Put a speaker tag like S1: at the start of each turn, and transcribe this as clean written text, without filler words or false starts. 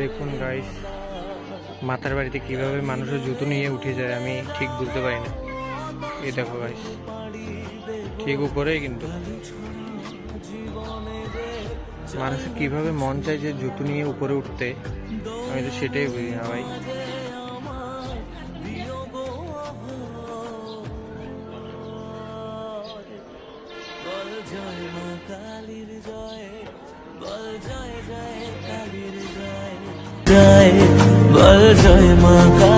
S1: দেখুন গাইস, মাথার বাড়িতে কিভাবে মানুষের জুতো নিয়ে উঠে যায় আমি ঠিক বুঝতে পারি না। এই দেখো গাইস, ঠিক উপরেই কিন্তু মানুষের কিভাবে মন চায় যে জুতো নিয়ে উপরে উঠতে, আমি তো সেটাই বুঝি না ভাই।
S2: জয় বল জয় মা।